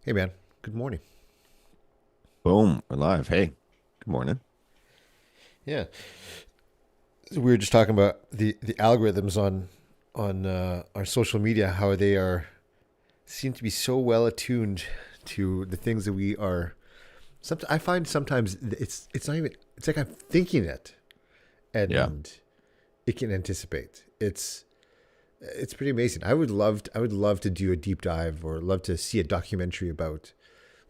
Hey man, good morning. Boom, we're live. Hey, good morning. Yeah, so we were just talking about the algorithms on our social media, how they are seem to be so well attuned to the things that we are. Sometimes I find sometimes it's not even. It's like I'm thinking it, Yeah, and it can anticipate. It's pretty amazing. I would love to do a deep dive or love to see a documentary about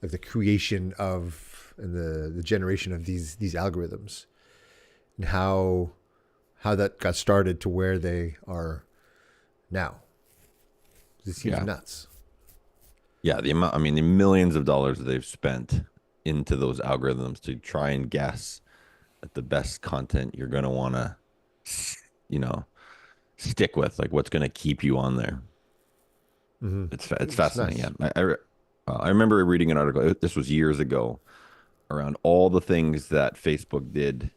like the creation of and the generation of these algorithms and how that got started to where they are now. It seems yeah, nuts. yeah. The amount, I mean, the millions of dollars that they've spent into those algorithms to try and guess at the best content you're gonna want to, you know, stick with, like what's gonna keep you on there. Mm-hmm. It's It's fascinating. Yeah, nuts. I remember reading an article. This was years ago around all the things that Facebook did.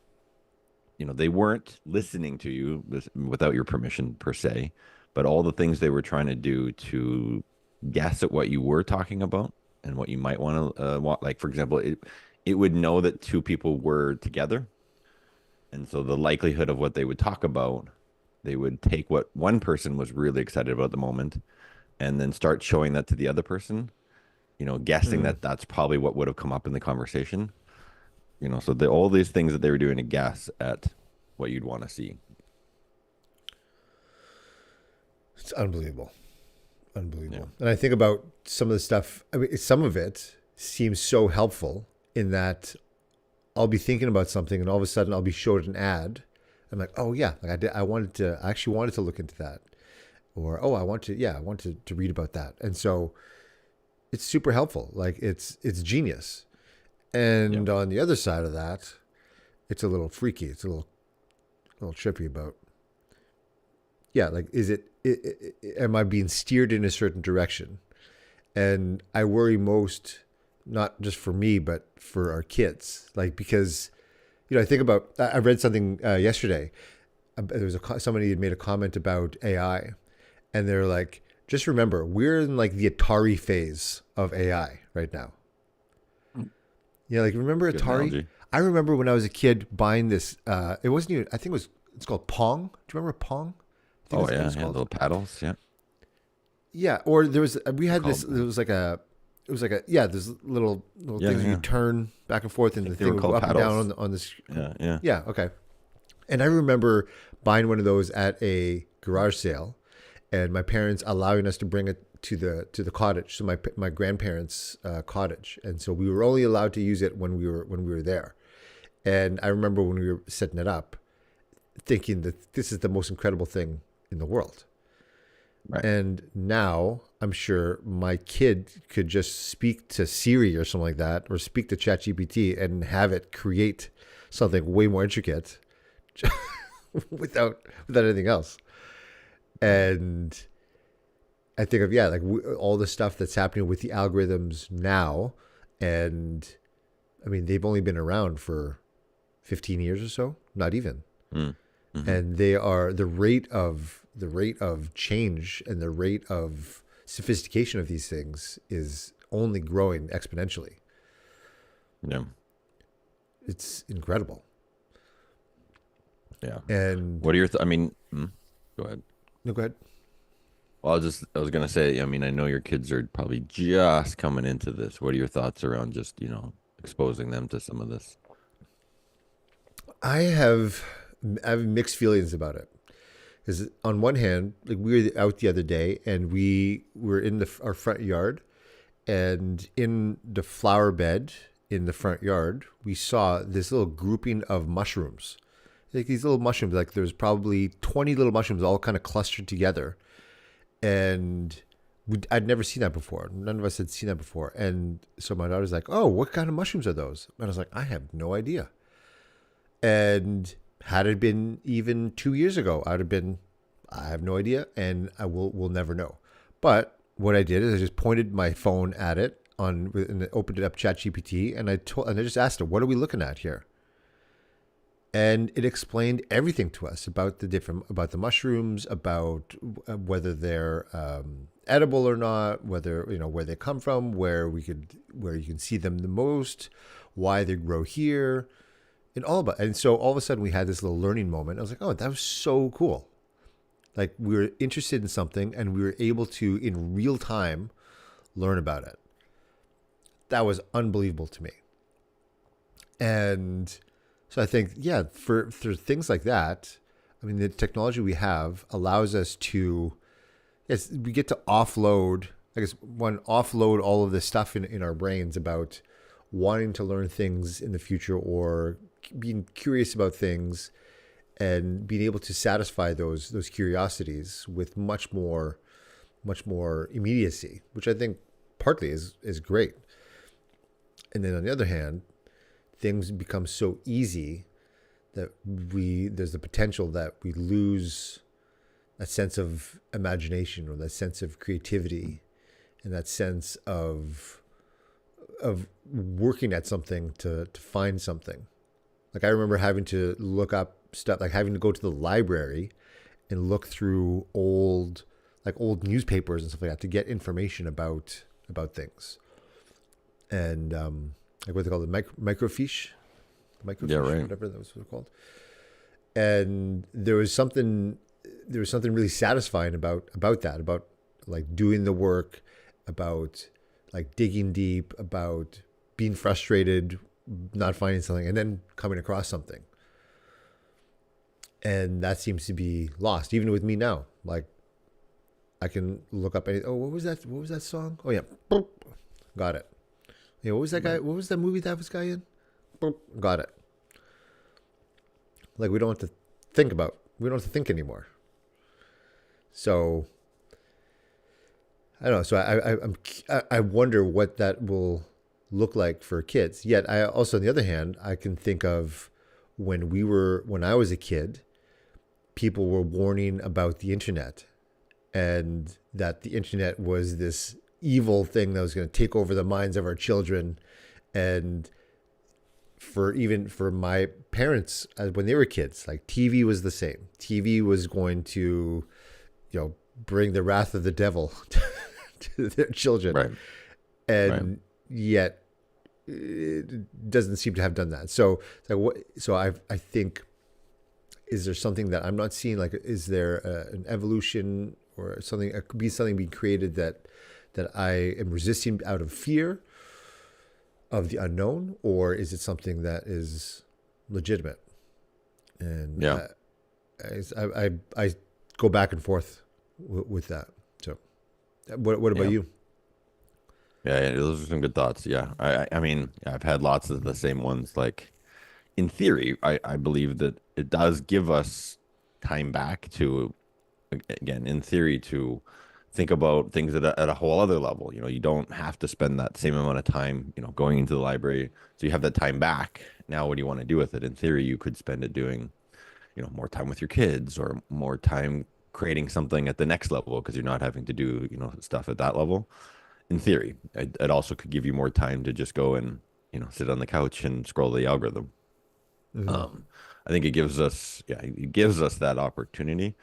They weren't listening to you without your permission per se, but all the things they were trying to do to guess at what you were talking about and what you might want to want. Like, for example, it would know that two people were together. And so the likelihood of what they would talk about, they would take what one person was really excited about at the moment and then start showing that to the other person, guessing Mm. that that's probably what would have come up in the conversation. So all these things that they were doing to guess at what you'd want to see. It's unbelievable, Yeah. unbelievable. And I think about some of the stuff. I mean, some of it seems so helpful in that I'll be thinking about something, and all of a sudden I'll be showed an ad. I'm like, oh yeah, like I did. I actually wanted to look into that, or oh, I want to read about that. And so it's super helpful. Like it's genius. Yeah. And on the other side of that, it's a little freaky. It's a little trippy about yeah. Like, am I being steered in a certain direction? And I worry most, not just for me, but for our kids. Like because I think about I read something yesterday. There was somebody had made a comment about AI, and they're like, just remember, we're in like the Atari phase of AI right now. Like remember Good Atari? analogy. I remember when I was a kid buying this. It wasn't even. I think it's called Pong. Do you remember Pong? I think Oh that's what yeah, it's yeah, called. little paddles. Yeah, Yeah, or there was we they're had this. called. There was like a. It was like a yeah. There's little Yeah, things you yeah. turn back and forth, I and the think they thing were would go called up and down paddles. on this. Yeah, yeah. Yeah, okay. And I remember buying one of those at a garage sale, and my parents allowing us to bring it to the cottage, so my grandparents' cottage, and so we were only allowed to use it when we were there. And I remember when we were setting it up, thinking that this is the most incredible thing in the world. Right. And now I'm sure my kid could just speak to Siri or something like that, or speak to ChatGPT and have it create something way more intricate without anything else. Yeah. And I think of like all the stuff that's happening with the algorithms now, and I mean they've only been around for 15 years or so, not even. Mm. Hmm. And they are the rate of change and the rate of sophistication of these things is only growing exponentially. Yeah. It's incredible. Yeah. And What are your? I mean, go ahead. no, go ahead. Well, I was gonna say. I mean, I know your kids are probably just coming into this. What are your thoughts around just exposing them to some of this? I have I have mixed feelings about it. Because on one hand, like we were out the other day and we were in our front yard, and in the flower bed in the front yard, we saw this little grouping of mushrooms. Like these little mushrooms, like there's probably 20 little mushrooms all kind of clustered together. And I'd never seen that before. None of us had seen that before. And so my daughter's like, "Oh, what kind of mushrooms are those?" And I was like, "I have no idea." And had it been even 2 years ago, I'd have been, I have no idea, and will never know. But what I did is I just pointed my phone at it and opened it up ChatGPT, and I just asked it, "What are we looking at here?" And it explained everything to us about the mushrooms, about whether they're edible or not, whether where they come from, where you can see them the most, why they grow here, and so all of a sudden we had this little learning moment. I was like, oh, that was so cool. Like we were interested in something and we were able to in real time learn about it. That was unbelievable to me. And so I think, yeah, for things like that, I mean, the technology we have allows us to, yes, we get to offload, I guess, offload all of this stuff in our brains about wanting to learn things in the future or being curious about things and being able to satisfy those curiosities with much more immediacy, which I think partly is great. And then on the other hand, things become so easy that there's the potential that we lose that sense of imagination or that sense of creativity and that sense of working at something to find something. Like I remember having to look up stuff, like having to go to the library and look through old newspapers and stuff like that to get information about things. And like what they call it, microfiche, Yeah, right. whatever that was called. And there was something really satisfying about that, about like doing the work, about like digging deep, about being frustrated, not finding something, and then coming across something. And that seems to be lost, even with me now. Like I can look up anything. Oh, what was that? What was that song? Oh yeah, boop, got it. Yeah, what was that guy? What was that movie that was guy in? Boop, got it. Like we don't have to think about. We don't have to think anymore. So I don't know. So I wonder what that will look like for kids. Yet I also, on the other hand, I can think of when I was a kid, people were warning about the internet and that the internet was this evil thing that was going to take over the minds of our children. And for my parents, when they were kids, like TV was the same. TV was going to, bring the wrath of the devil to their children. Right. And yet it doesn't seem to have done that. So I think, is there something that I'm not seeing? Like, is there an evolution or something? Could be something being created that I am resisting out of fear of the unknown, or is it something that is legitimate? And Yeah. I go back and forth with that. So, what about you? Yeah, those are some good thoughts. Yeah. I mean, I've had lots of the same ones. Like in theory, I believe that it does give us time back to, again, in theory, to think about things at a whole other level. You don't have to spend that same amount of time, going into the library. So you have that time back. Now, what do you want to do with it? In theory, you could spend it doing, more time with your kids or more time creating something at the next level because you're not having to do, stuff at that level. In theory, it also could give you more time to just go and, sit on the couch and scroll the algorithm. Mm-hmm. I think it gives us that opportunity.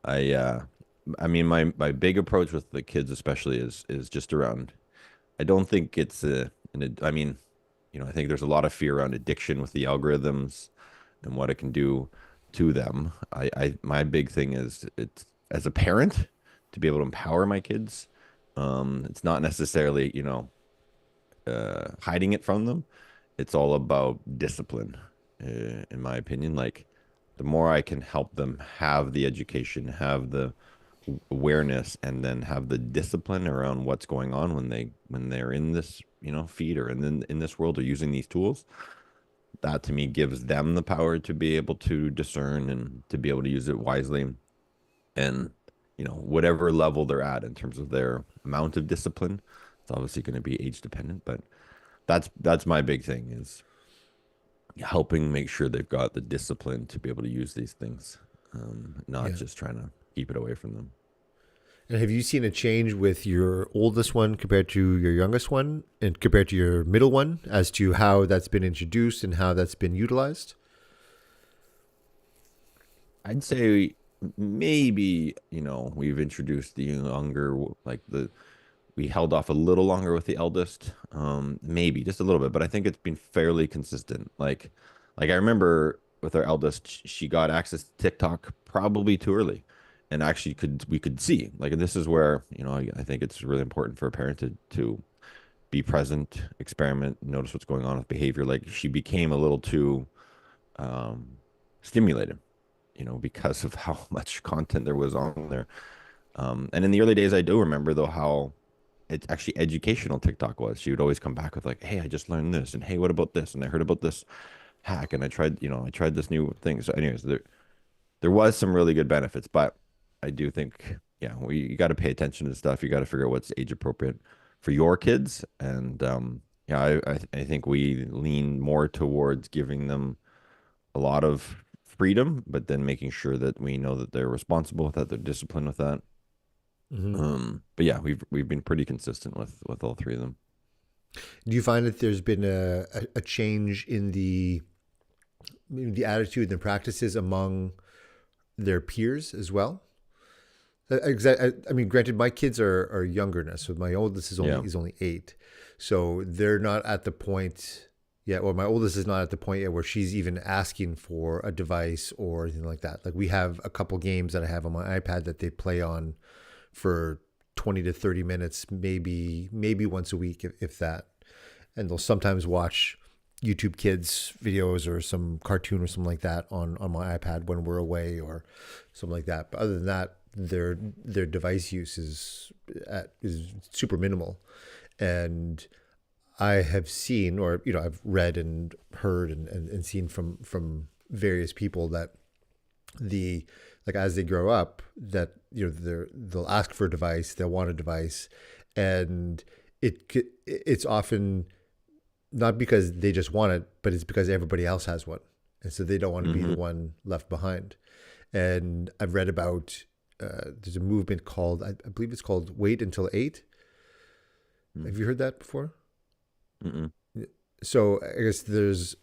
I mean, my big approach with the kids especially is just around, I don't think it's I mean, I think there's a lot of fear around addiction with the algorithms and what it can do to them. My big thing is, it's as a parent, to be able to empower my kids. It's not necessarily, hiding it from them. It's all about discipline, in my opinion. Like the more I can help them have the education, have the awareness, and then have the discipline around what's going on when they're in this, feed or in this world or using these tools, that to me gives them the power to be able to discern and to be able to use it wisely. And whatever level they're at in terms of their amount of discipline, it's obviously going to be age dependent, but that's my big thing, is helping make sure they've got the discipline to be able to use these things, not Yeah. just trying to keep it away from them. And have you seen a change with your oldest one compared to your youngest one and compared to your middle one as to how that's been introduced and how that's been utilized? I'd say maybe, we've introduced the younger, like we held off a little longer with the eldest, maybe just a little bit, but I think it's been fairly consistent. Like I remember with our eldest, she got access to TikTok probably too early, and actually we could see like, and this is where I think it's really important for a parent to be present, experiment, notice what's going on with behavior. Like she became a little too um, stimulated, because of how much content there was on there. And in the early days, I do remember though how it's actually educational TikTok was. She would always come back with like, "Hey, I just learned this," and "Hey, what about this?" and "I heard about this hack," and I tried this new thing. So, anyways, there was some really good benefits, but I do think, yeah, you got to pay attention to stuff. You got to figure out what's age appropriate for your kids, and yeah, I think we lean more towards giving them a lot of freedom, but then making sure that we know that they're responsible with that, they're disciplined with that. Hmm. But yeah, we've been pretty consistent with all three of them. Do you find that there's been a change in maybe the attitude and the practices among their peers as well? I mean, granted, my kids are younger now, so my oldest Yeah. is only 8, so they're not at the point yet. Or my oldest is not at the point yet where she's even asking for a device or anything like that. Like we have a couple games that I have on my iPad that they play on for 20 to 30 minutes, maybe once a week, if that. And they'll sometimes watch YouTube Kids videos or some cartoon or something like that on my iPad when we're away or something like that. But other than that, their device use is super minimal. And I have seen, or I've read and heard and seen from various people that the like as they grow up, that they'll ask for a device, they'll want a device, and it's often not because they just want it, but it's because everybody else has one, and so they don't want to be the Hmm. one left behind. And I've read about there's a movement called I believe it's called Wait Until 8. Have you heard that before? Mm-mm. So I guess there's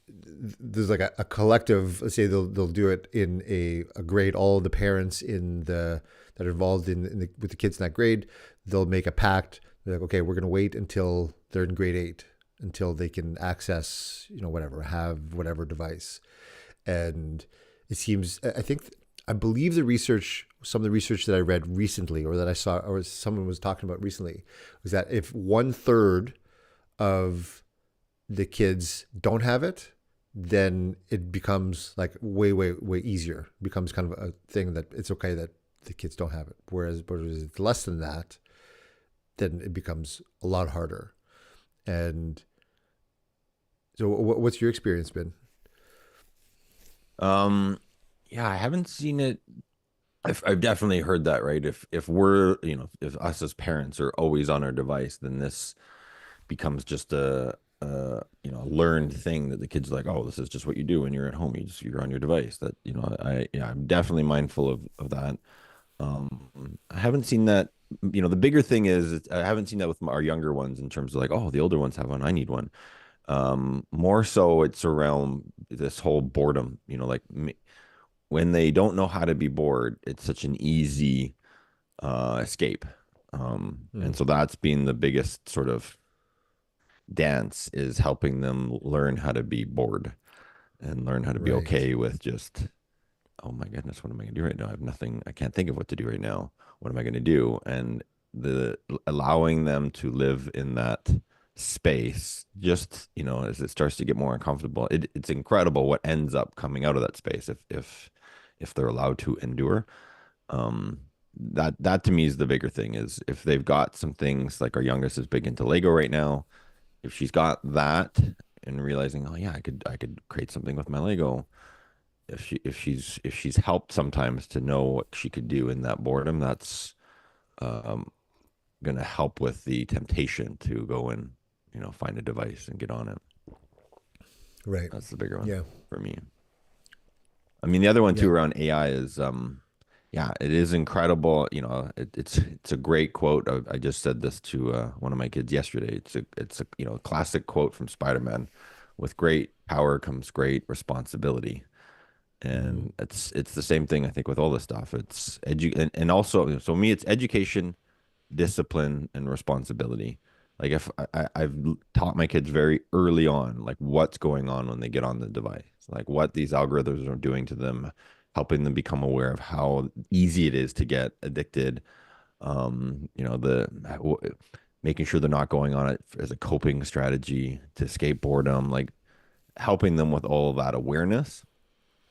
like a collective. Let's say they'll do it in a grade. All of the parents in the that are involved with the kids in that grade, they'll make a pact. They're like, okay, we're going to wait until they're in grade 8 until they can access whatever, have whatever device. And it seems, I believe some of the research that I read recently, or that I saw, or someone was talking about recently, was that if 1/3 of the kids don't have it, then it becomes like way, way, way easier. It becomes kind of a thing that it's okay that the kids don't have it. But if it's less than that, then it becomes a lot harder. And so, what's your experience been? Um, yeah, I haven't seen it. I've definitely heard that, right? If we're, if us as parents are always on our device, then this becomes just a learned thing that the kids are like, oh, this is just what you do when you're at home. You're on your device. That, I'm definitely mindful of that. I haven't seen that. The bigger thing is I haven't seen that with our younger ones in terms of like, oh, the older ones have one, I need one. More so it's around this whole boredom, like when they don't know how to be bored, it's such an easy escape. Hmm. And so that's been the biggest sort of dance, is helping them learn how to be bored and learn how to be Right. okay with just, oh my goodness, what am I going to do right now? I have nothing. I can't think of what to do right now. What am I going to do? And the allowing them to live in that space, just, as it starts to get more uncomfortable, it's incredible what ends up coming out of that space if they're allowed to endure. That to me is the bigger thing, is if they've got some things, like our youngest is big into Lego right now. If she's got that and realizing, oh yeah, I could create something with my Lego. If she's helped sometimes to know what she could do in that boredom, that's um gonna help with the temptation to go and find a device and get on it. Right. That's the bigger one Yeah. for me. I mean, the other one too Yeah. around AI is yeah, it is incredible. It's a great quote. I just said this to one of my kids yesterday. It's a classic quote from Spider-Man. With great power comes great responsibility. Mm-hmm. And it's the same thing I think with all this stuff. It's and also, so me it's education, discipline, and responsibility. Like if I've taught my kids very early on, like what's going on when they get on the device, like what these algorithms are doing to them, helping them become aware of how easy it is to get addicted. You know, making sure they're not going on it as a coping strategy to escape boredom, like helping them with all of that awareness.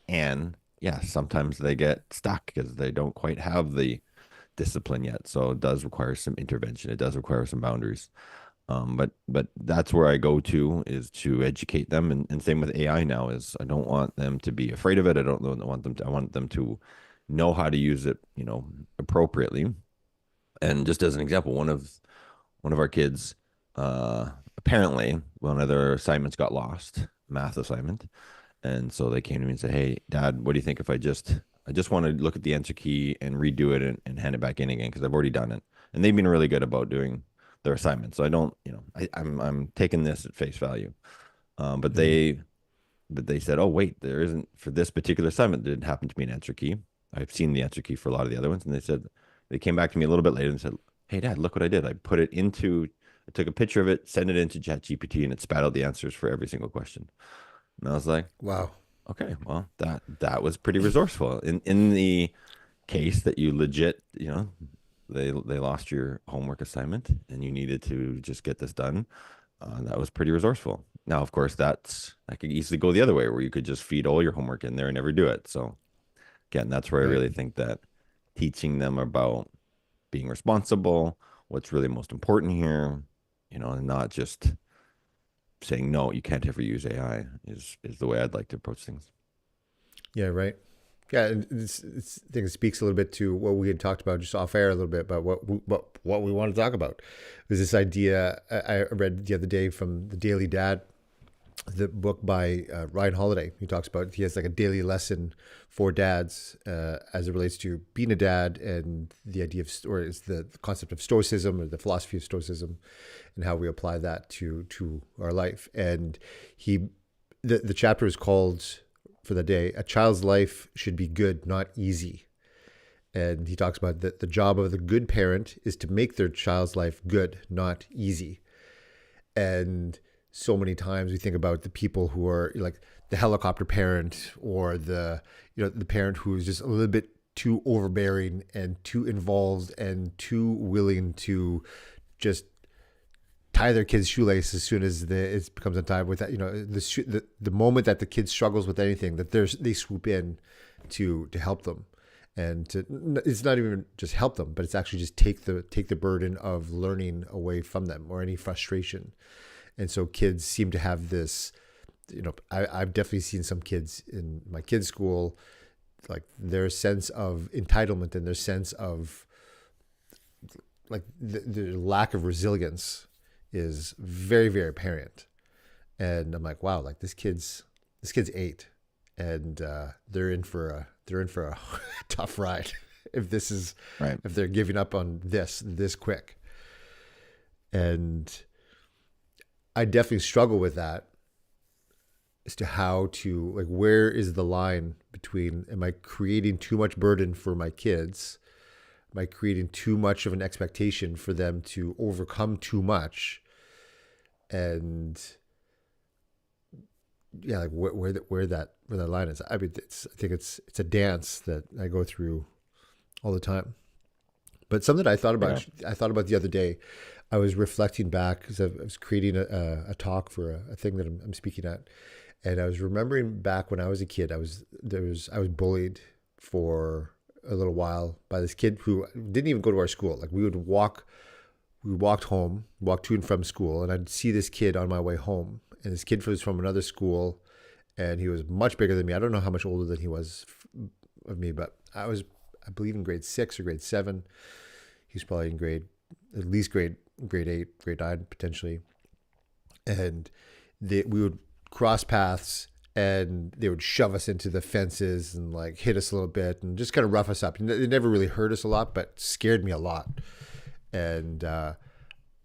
And yeah, sometimes they get stuck because they don't quite have the discipline yet. So it does require some intervention. It does require some boundaries. But that's where I go to, is to educate them. And same with AI now, is I don't want them to be afraid of it. I want them to know how to use it, you know, appropriately. And just as an example, one of our kids, apparently one of their assignments got lost, math assignment. And so they came to me and said, "Hey, Dad, what do you think if I just want to look at the answer key and redo it and hand it back in again because I've already done it." And they've been really good about doing their assignments. So I don't, you know, I'm taking this at face value. Um, but Mm-hmm. they but they said, "Oh, wait, there isn't for this particular assignment. There didn't happen to be an answer key. I've seen the answer key for a lot of the other ones." And they came back to me a little bit later and said, "Hey, Dad, look what I did. I took a picture of it, sent it into ChatGPT, and it spat out the answers for every single question." And I was like, Wow. "Okay, well, that was pretty resourceful." In the case that you legit, you know, they lost your homework assignment and you needed to just get this done, that was pretty resourceful. Now, of course, that could easily go the other way, where you could just feed all your homework in there and never do it. So again, that's where I Right. really think that teaching them about being responsible, what's really most important here, you know, and not just saying no, you can't ever use AI, is the way I'd like to approach things. Yeah. Right. Yeah, and I think it speaks a little bit to what we had talked about just off air a little bit about what we want to talk about. There's this idea I read the other day from the Daily Dad, the book by Ryan Holiday. He talks about, he has like a daily lesson for dads as it relates to being a dad, and the idea of, or is the concept of stoicism, or the philosophy of stoicism, and how we apply that to our life. And he the chapter is called, for the day, "A Child's Life Should Be Good, Not Easy." And he talks about that the job of the good parent is to make their child's life good, not easy. And so many times we think about the people who are like the helicopter parent, or the parent who is just a little bit too overbearing and too involved and too willing to just tie their kid's shoelace as soon as it becomes untied. With that, the moment that the kid struggles with anything, that they swoop in to help them, and it's not even just help them, but it's actually just take the burden of learning away from them, or any frustration. And so kids seem to have this. I've definitely seen some kids in my kids' school, like their sense of entitlement and their sense of like the lack of resilience is very, very apparent. And I'm like, wow, like this kid's 8, and they're in for a tough ride if this is Right. if they're giving up on this quick. And I definitely struggle with that, as to how to, like, where is the line between, am I creating too much burden for my kids? Am I creating too much of an expectation for them to overcome too much? And yeah, like where that line is. I mean, I think it's a dance that I go through all the time. But something Yeah. I thought about the other day. I was reflecting back because I was creating a talk for a thing that I'm speaking at, and I was remembering back when I was a kid. I was bullied for a little while by this kid who didn't even go to our school. Like, we walked home, walked to and from school, and I'd see this kid on my way home. And this kid was from another school, and he was much bigger than me. I don't know how much older than he was of me, but I believe, in grade 6 or grade 7. He's probably in at least grade 8, grade 9 potentially. And we would cross paths, and they would shove us into the fences and like hit us a little bit and just kind of rough us up. It never really hurt us a lot, but scared me a lot. And I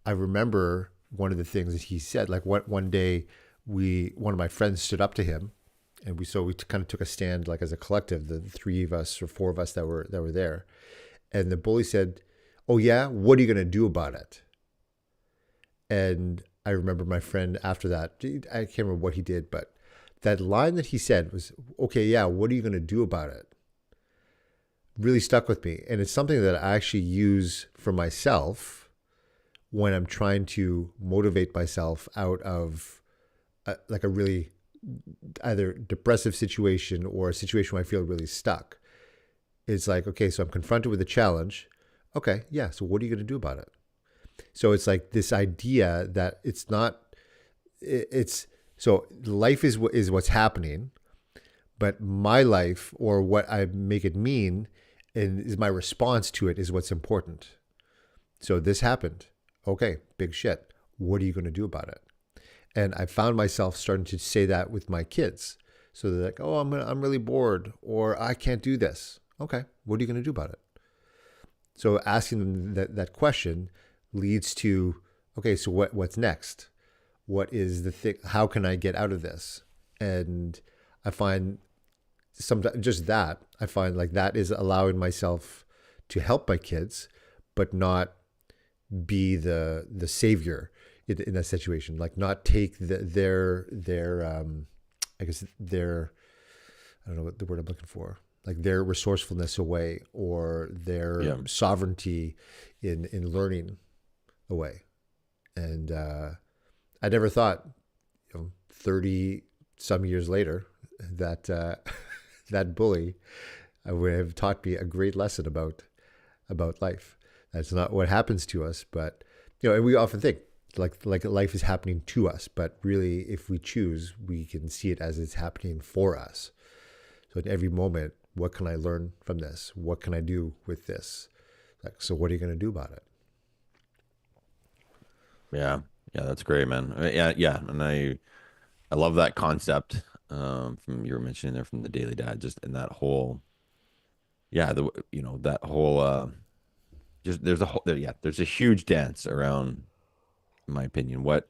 remember one of the things that he said, like one day one of my friends stood up to him, and we kind of took a stand like as a collective, the three of us or four of us that were there. And the bully said, "Oh yeah, what are you gonna do about it?" And I remember my friend after that. I can't remember what he did, but that line that he said was, "Okay, yeah, what are you gonna do about it?" Really stuck with me, and it's something that I actually use for myself when I'm trying to motivate myself out of like a really either depressive situation or a situation where I feel really stuck. It's like, okay, so I'm confronted with a challenge. Okay, yeah, so what are you going to do about it? So it's like this idea that it's not, it's, so life is what's happening, but my life or what I make it mean and is my response to it is what's important. So this happened. Okay, big shit. What are you going to do about it? And I found myself starting to say that with my kids. So they're like, "Oh, I'm really bored," or "I can't do this." Okay, what are you going to do about it? So asking them that question leads to, okay, so what's next? What is the thing? How can I get out of this? And I find sometimes just that I find like that is allowing myself to help my kids, but not be the savior in that situation. Like not take their I guess their, I don't know what the word I'm looking for, like their resourcefulness away or their Yeah. sovereignty in learning away. And I never thought, 30 some years later that that bully would have taught me a great lesson about life. That's not what happens to us, but and we often think like life is happening to us, but really, if we choose, we can see it as it's happening for us. So at every moment, what can I learn from this? What can I do with this? Like, so what are you going to do about it? Yeah. Yeah, that's great, man. Yeah, yeah, and I love that concept from you were mentioning there from the Daily Dad, just in that whole, yeah, the that whole just there's a whole yeah, there's a huge dance around, in my opinion, what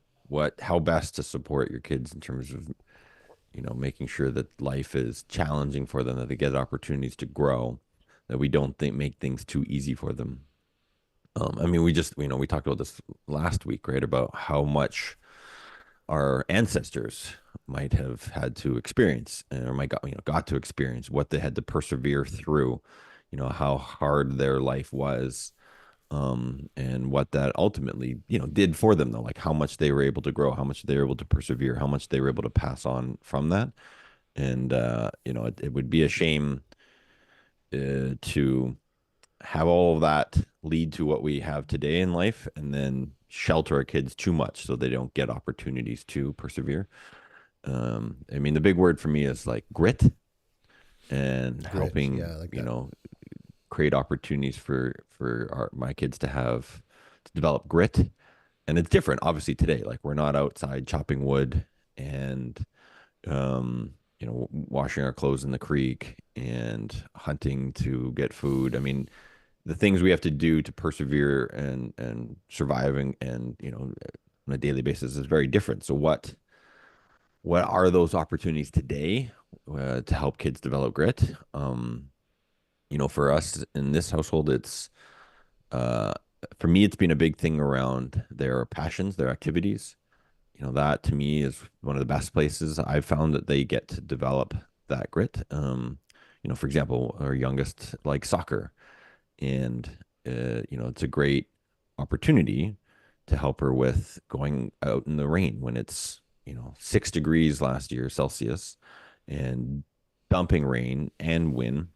how best to support your kids in terms of making sure that life is challenging for them, that they get opportunities to grow, that we don't think make things too easy for them. I mean, we just we talked about this last week, right? About how much our ancestors might have had to experience, or might got to experience what they had to persevere through, how hard their life was, and what that ultimately did for them, though, like how much they were able to grow, how much they were able to persevere, how much they were able to pass on from that. And it would be a shame to have all of that lead to what we have today in life and then shelter our kids too much so they don't get opportunities to persevere. I mean, the big word for me is like grit, and Grit, helping, yeah, I like that. create opportunities for my kids to develop grit. And it's different, obviously, today. Like we're not outside chopping wood and washing our clothes in the creek and hunting to get food. I mean, the things we have to do to persevere and surviving and on a daily basis is very different. So what are those opportunities today to help kids develop grit? For us in this household, it's uh, for me, it's been a big thing around their passions, their activities. That to me is one of the best places I've found that they get to develop that grit. For example, our youngest likes soccer, and it's a great opportunity to help her with going out in the rain when it's 6 degrees last year Celsius, and dumping rain and wind,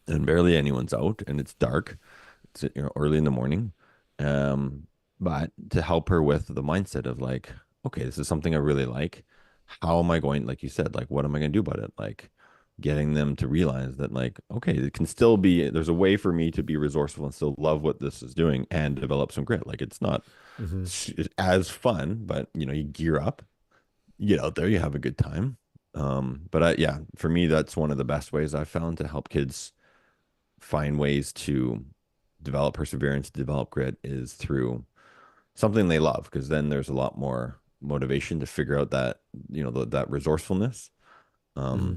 and barely anyone's out, and it's dark. It's early in the morning, um, but to help her with the mindset of like, okay, this is something I really like. How am I going? Like you said, like what am I going to do about it? Like getting them to realize that like, okay, it can still be. There's a way for me to be resourceful and still love what this is doing and develop some grit. Like it's not Mm-hmm. as fun, but you gear up, you get out there, you have a good time. But yeah, for me, that's one of the best ways I've found to help kids find ways to develop perseverance, develop grit is through something they love, because then there's a lot more motivation to figure out that that resourcefulness. Um, Hmm.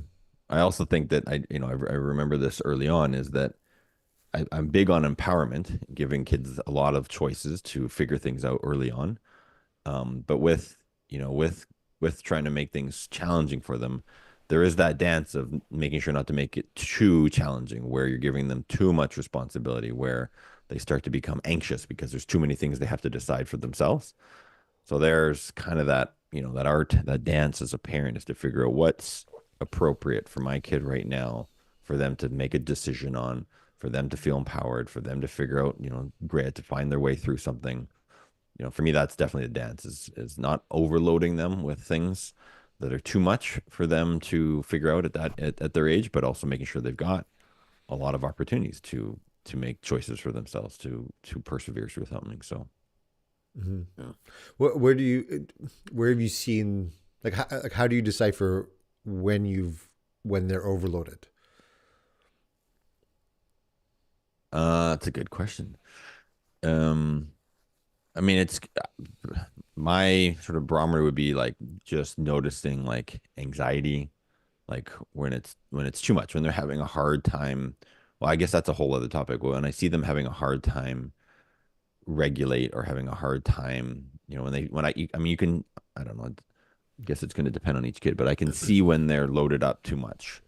I also think that I remember this early on is that I'm big on empowerment, giving kids a lot of choices to figure things out early on. But with, you know, with trying to make things challenging for them, there is that dance of making sure not to make it too challenging, where you're giving them too much responsibility, where they start to become anxious because there's too many things they have to decide for themselves. So there's kind of that, that art, that dance as a parent is to figure out what's appropriate for my kid right now, for them to make a decision on, for them to feel empowered, for them to figure out, grit, to find their way through something. For me, that's definitely a dance is not overloading them with things that are too much for them to figure out at their age, but also making sure they've got a lot of opportunities to make choices for themselves, to persevere through something. So Hmm. yeah. Where have you seen, like how do you decipher when when they're overloaded? That's a good question. Um, I mean, it's my sort of barometer would be like just noticing like anxiety, like when it's too much, when they're having a hard time. Well, I guess that's a whole other topic. When I see them having a hard time regulate or having a hard time, when I mean, you can, I don't know, I guess it's going to depend on each kid, but I can see when they're loaded up too much.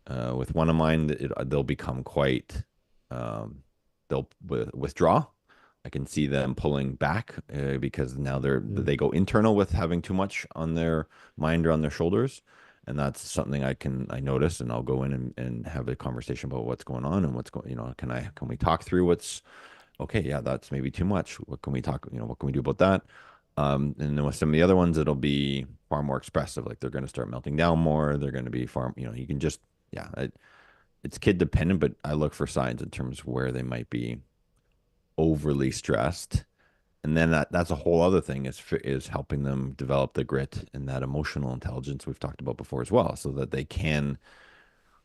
With one of mine, they'll become quite, um, they'll withdraw. I can see them pulling back because now Mm. they go internal with having too much on their mind or on their shoulders, and that's something I notice, and I'll go in and have a conversation about what's going on and what's going. Can we talk through what's okay? Yeah, that's maybe too much. What can we talk? What can we do about that? And then with some of the other ones, it'll be far more expressive. Like they're going to start melting down more. They're going to be far, you can just, yeah, it's kid dependent, but I look for signs in terms of where they might be overly stressed. And then that's a whole other thing is helping them develop the grit and that emotional intelligence we've talked about before as well, so that they can,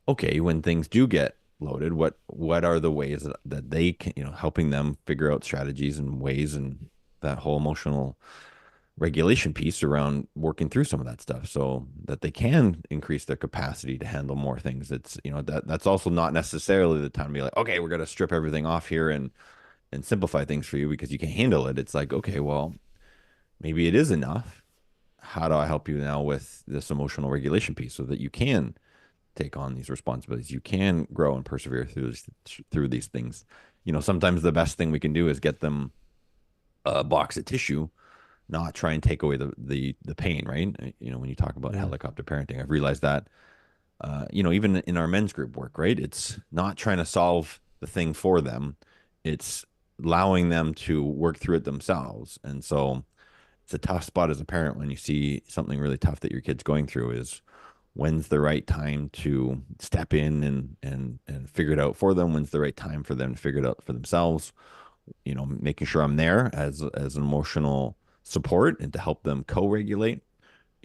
okay, when things do get loaded, what are the ways that they can, helping them figure out strategies and ways, and that whole emotional regulation piece around working through some of that stuff so that they can increase their capacity to handle more things. It's, that's also not necessarily the time to be like, okay, we're going to strip everything off here and simplify things for you because you can't handle it. It's like, okay, well, maybe it is enough. How do I help you now with this emotional regulation piece so that you can take on these responsibilities? You can grow and persevere through these things. Sometimes the best thing we can do is get them a box of tissue, not try and take away the pain, right? When you talk about Mm. helicopter parenting, I've realized that even in our men's group work, right? It's not trying to solve the thing for them. It's allowing them to work through it themselves. And so it's a tough spot as a parent when you see something really tough that your kid's going through, is when's the right time to step in and figure it out for them? When's the right time for them to figure it out for themselves? Making sure I'm there as an emotional support and to help them co-regulate.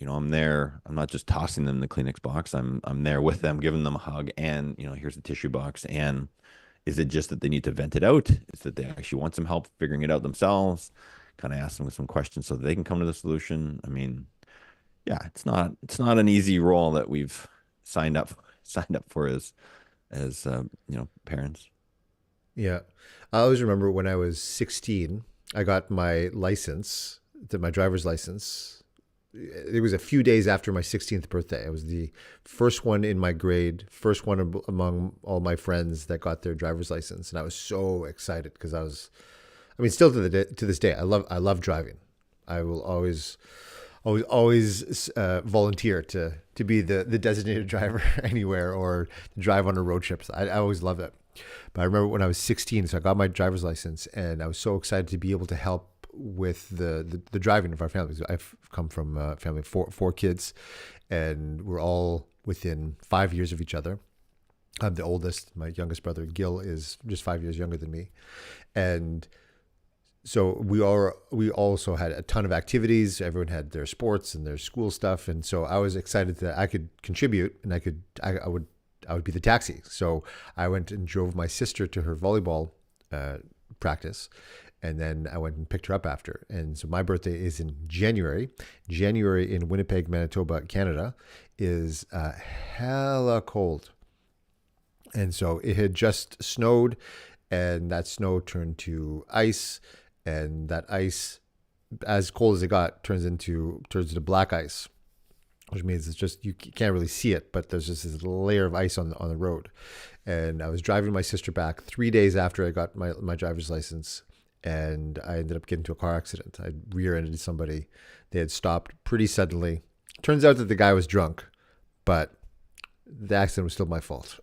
I'm there. I'm not just tossing them the Kleenex box. I'm there with them, giving them a hug, and here's the tissue box. And is it just that they need to vent it out? Is that they actually want some help figuring it out themselves? Kind of ask them some questions so that they can come to the solution. I mean, yeah, it's not an easy role that we've signed up for as parents. Yeah. I always remember when I was 16, I got my license, my driver's license. It was a few days after my 16th birthday. I was the first one in my grade, first one among all my friends that got their driver's license, and I was so excited because I mean, still to this day, I love driving. I will always volunteer to be the designated driver anywhere or to drive on a road trip. I always love it. But I remember when I was 16, so I got my driver's license, and I was so excited to be able to help with the driving of our families. I've come from a family of four kids, and we're all within 5 years of each other. I'm the oldest. My youngest brother Gil is just 5 years younger than me, and so we also had a ton of activities. Everyone had their sports and their school stuff, and so I was excited that I could contribute, and I would be the taxi. So I went and drove my sister to her volleyball practice, And then I went and picked her up after. And so my birthday is in January. January in Winnipeg, Manitoba, Canada is hella cold. And so it had just snowed, and that snow turned to ice, and that ice, as cold as it got, turns into black ice, which means it's just you can't really see it, but there's just this layer of ice on the road. And I was driving my sister back 3 days after I got my driver's license, and I ended up getting into a car accident. I rear-ended somebody. They had stopped pretty suddenly. Turns out that the guy was drunk, but the accident was still my fault.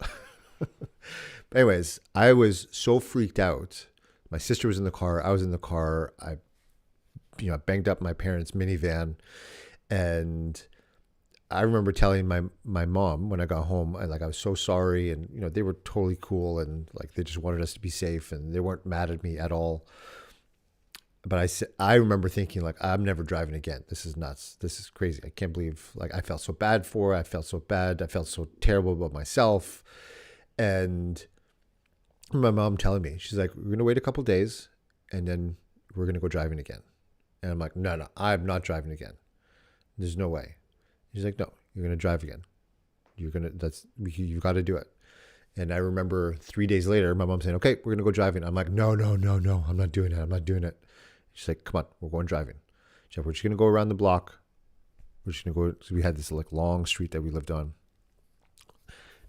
Anyways, I was so freaked out. My sister was in the car. I was in the car. I banged up my parents' minivan, and I remember telling my mom when I got home, I was so sorry, and they were totally cool, and like they just wanted us to be safe, and they weren't mad at me at all. But I remember thinking, like, I'm never driving again. This is nuts. This is crazy. I can't believe, like, I felt so bad for her. I felt so bad. I felt so terrible about myself. And my mom telling me, she's like, we're going to wait a couple days and then we're going to go driving again. And I'm like, no, I'm not driving again. There's no way. She's like, no, you're going to drive again. You've got to do it. And I remember 3 days later, my mom saying, okay, we're going to go driving. I'm like, no, I'm not doing it. I'm not doing it. She's like, come on, we're going driving. She's like, we're just going to go around the block. We're just going to go. So we had this like long street that we lived on.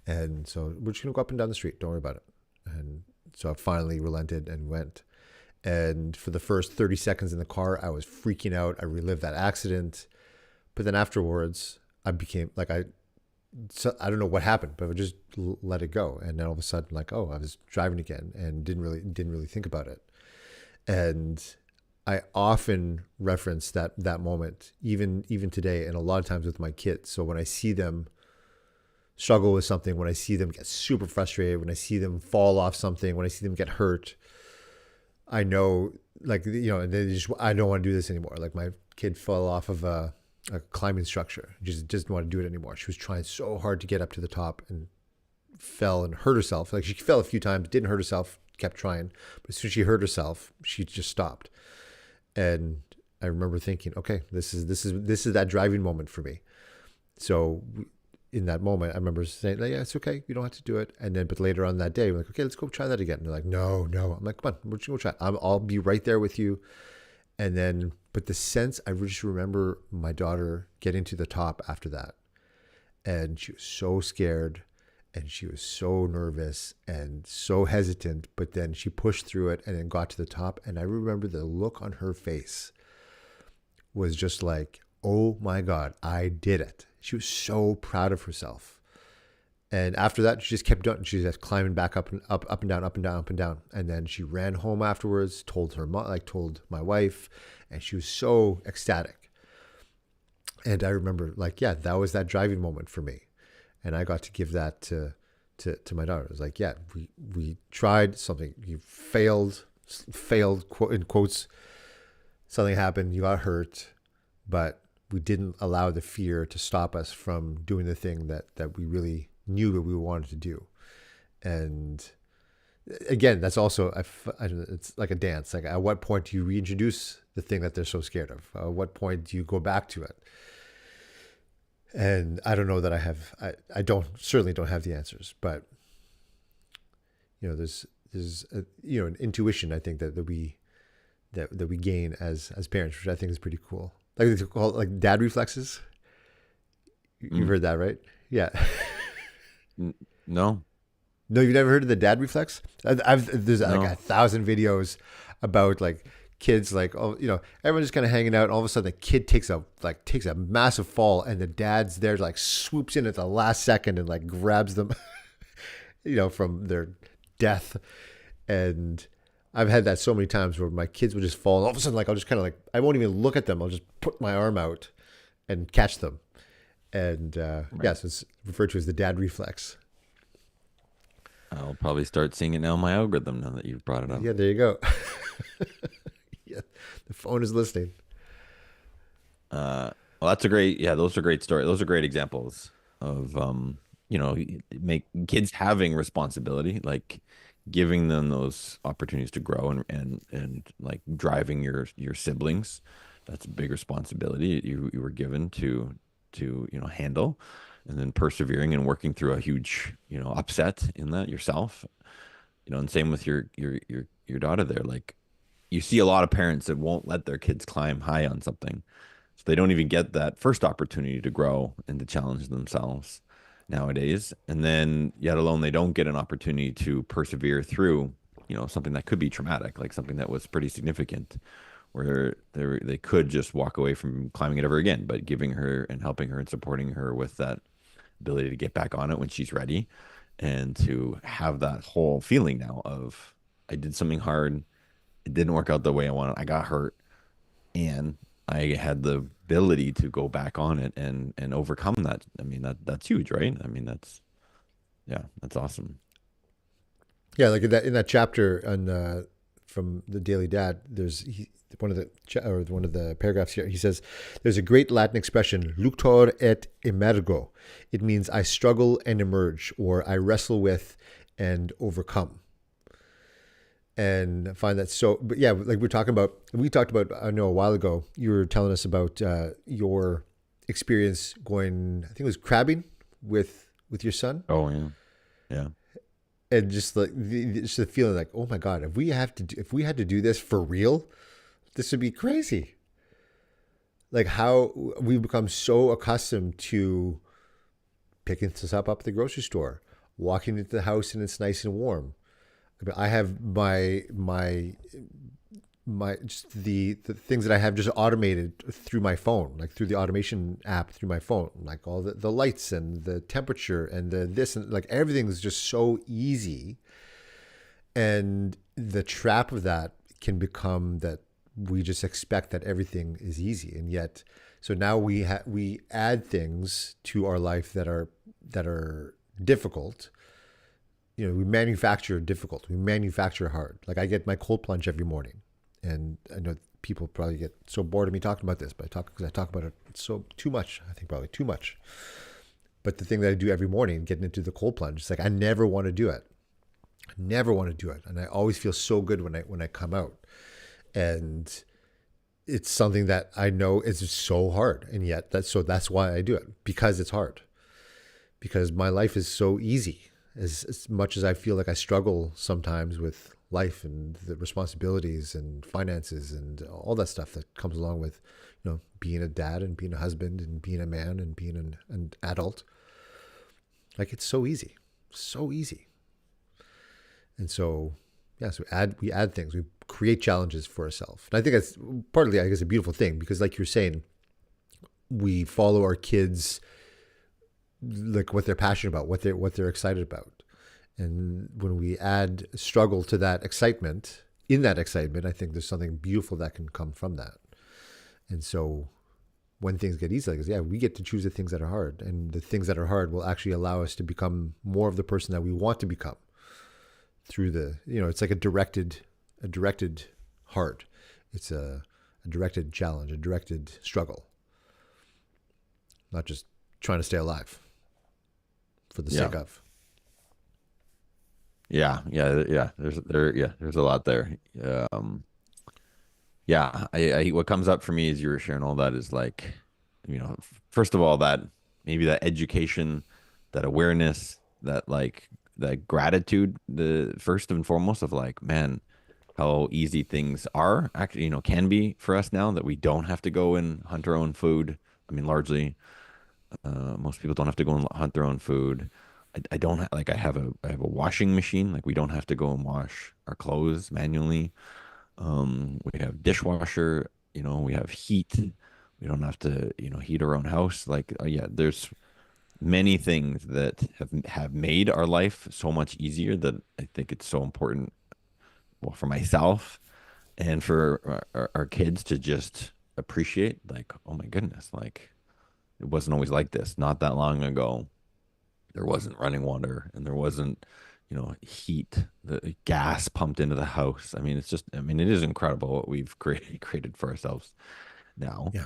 And so we're just going to go up and down the street. Don't worry about it. And so I finally relented and went. And for the first 30 seconds in the car, I was freaking out. I relived that accident. But then afterwards, I became like, I don't know what happened, but I just let it go. And then all of a sudden, like, oh, I was driving again and didn't really think about it. And I often reference that moment, even today, and a lot of times with my kids. So when I see them struggle with something, when I see them get super frustrated, when I see them fall off something, when I see them get hurt, I know, like, I don't want to do this anymore. Like my kid fell off of a climbing structure, just doesn't want to do it anymore. She was trying so hard to get up to the top and fell and hurt herself. Like she fell a few times, didn't hurt herself, kept trying. But as soon as she hurt herself, she just stopped. And I remember thinking, okay, this is that driving moment for me. So in that moment, I remember saying, like, yeah, it's okay. You don't have to do it. And then, but later on that day, we're like, okay, let's go try that again. And they're like, no. I'm like, come on, we're just going to try it. I'll be right there with you. And then, but the sense, I just remember my daughter getting to the top after that. And she was so scared and she was so nervous and so hesitant. But then she pushed through it and then got to the top. And I remember the look on her face was just like, oh my God, I did it. She was so proud of herself. And after that, she just kept doing it. She was just climbing back up and down, up and down, up and down. And then she ran home afterwards, told my wife, and she was so ecstatic. And I remember, like, yeah, that was that driving moment for me. And I got to give that to my daughter. It was like, yeah, we tried something. You failed, in quotes. Something happened. You got hurt, but we didn't allow the fear to stop us from doing the thing that we really knew that we wanted to do. And again, that's also, it's like a dance. Like, at what point do you reintroduce the thing that they're so scared of? At what point do you go back to it? And I don't know that I certainly don't have the answers, but there's an intuition, I think, that we gain as parents, which I think is pretty cool. Like they call it, like, dad reflexes. You've heard that, right? Yeah. No. No, you've never heard of the dad reflex? There's like 1,000 videos about, like, kids, like, oh, everyone's just kind of hanging out, and all of a sudden the kid takes a massive fall, and the dad's there, like, swoops in at the last second and, like, grabs them, from their death. And I've had that so many times where my kids will just fall, and all of a sudden, like, I'll just kind of, like, I won't even look at them. I'll just put my arm out and catch them. And right. Yeah, so it's referred to as the dad reflex. I'll probably start seeing it now in my algorithm now that you've brought it up. Yeah, there you go. Yeah, the phone is listening. Well, those are great stories. Those are great examples of, make kids having responsibility. Like, giving them those opportunities to grow, and like driving your siblings. That's a big responsibility you were given to handle, and then persevering and working through a huge upset in that yourself. And same with your daughter there. Like, you see a lot of parents that won't let their kids climb high on something. So they don't even get that first opportunity to grow and to challenge themselves nowadays. And then, yet alone, they don't get an opportunity to persevere through, something that could be traumatic, like something that was pretty significant, where they could just walk away from climbing it ever again. But giving her and helping her and supporting her with that ability to get back on it when she's ready, and to have that whole feeling now of, I did something hard, it didn't work out the way I wanted, I got hurt, and I had the ability to go back on it and overcome that. I mean, that's huge, right? I mean, yeah, that's awesome. Yeah, like in that chapter on from the Daily Dad, one of the paragraphs here. He says, "There's a great Latin expression, luctor et emergo. It means I struggle and emerge, or I wrestle with and overcome." And I find that so. But yeah, like we talked about. I know a while ago, you were telling us about your experience going. I think it was crabbing with your son, Oh yeah, yeah, and just like just the feeling like, oh my god, if we had to do this for real, this would be crazy. Like how we've become so accustomed to picking this up at the grocery store, walking into the house and it's nice and warm. I mean, I have my just the things that I have just automated through my phone, like through the automation app through my phone, like all the lights and the temperature and the this and like everything is just so easy. And the trap of that can become that we just expect that everything is easy, and yet so now we add things to our life that are difficult. We manufacture difficult, we manufacture hard. Like I get my cold plunge every morning, and I know people probably get so bored of me talking about this, but I talk about it so too much. I think probably too much. But the thing that I do every morning, getting into the cold plunge, it's like I never want to do it. I never want to do it, and I always feel so good when I come out. And it's something that I know is so hard, and yet that's why I do it, because it's hard. Because my life is so easy. As much as I feel like I struggle sometimes with life and the responsibilities and finances and all that stuff that comes along with, being a dad and being a husband and being a man and being an adult. Like it's so easy. And so, yeah, so we add things, we create challenges for ourselves. And I think that's partly, I guess, a beautiful thing, because like you're saying, we follow our kids, like what they're passionate about, what they're excited about. And when we add struggle to that excitement, in that excitement, I think there's something beautiful that can come from that. And so when things get easy, like, yeah, we get to choose the things that are hard, and the things that are hard will actually allow us to become more of the person that we want to become through it's like a directed heart. It's a directed challenge, a directed struggle, not just trying to stay alive for the yeah, sake of. yeah. There's a lot there. Yeah, I what comes up for me as you were sharing all that is like, first of all, that maybe that education, that awareness, that like that gratitude, the first and foremost of like, man, how easy things are actually, can be for us now that we don't have to go and hunt our own food. I mean, largely, most people don't have to go and hunt their own food. I don't like I have a washing machine. Like we don't have to go and wash our clothes manually. We have dishwasher, we have heat. We don't have to, heat our own house. Like, yeah, there's many things that have made our life so much easier that I think it's so important, well, for myself and for our kids to just appreciate, like, oh my goodness, like it wasn't always like this. Not that long ago, there wasn't running water and there wasn't, heat, the gas pumped into the house. I mean, I mean, it is incredible what we've created for ourselves now. Yeah.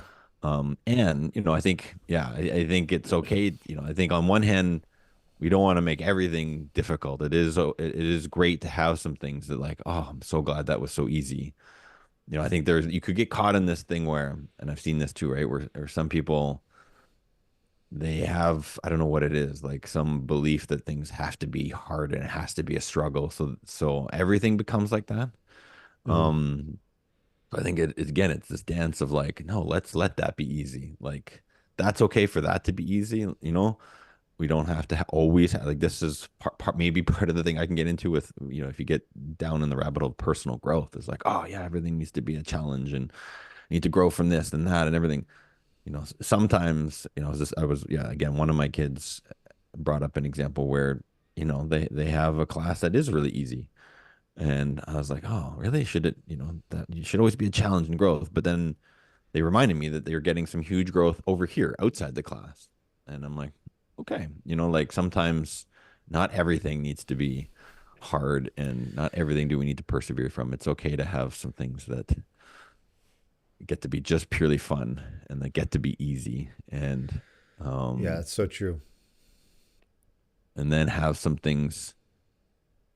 And, I think, yeah, I think it's okay. I think on one hand, we don't want to make everything difficult. It is great to have some things that like, oh, I'm so glad that was so easy. I think you could get caught in this thing where, and I've seen this too, right? Where some people, they have, I don't know what it is, like some belief that things have to be hard and it has to be a struggle. So everything becomes like that. Mm-hmm. Um, I think again, it's this dance of like, no, let's let that be easy. Like that's okay for that to be easy. We don't have to always have, like, this is maybe part of the thing I can get into with, if you get down in the rabbit hole of personal growth, is like, oh yeah, everything needs to be a challenge and I need to grow from this and that and everything. Sometimes, I was, yeah, again, one of my kids brought up an example where, they have a class that is really easy. And I was like, oh, really? Should it, that you should always be a challenge and growth. But then they reminded me that they were getting some huge growth over here outside the class. And I'm like, okay, like sometimes not everything needs to be hard and not everything do we need to persevere from. It's okay to have some things that get to be just purely fun and that get to be easy Yeah, um it's so true. and then have some things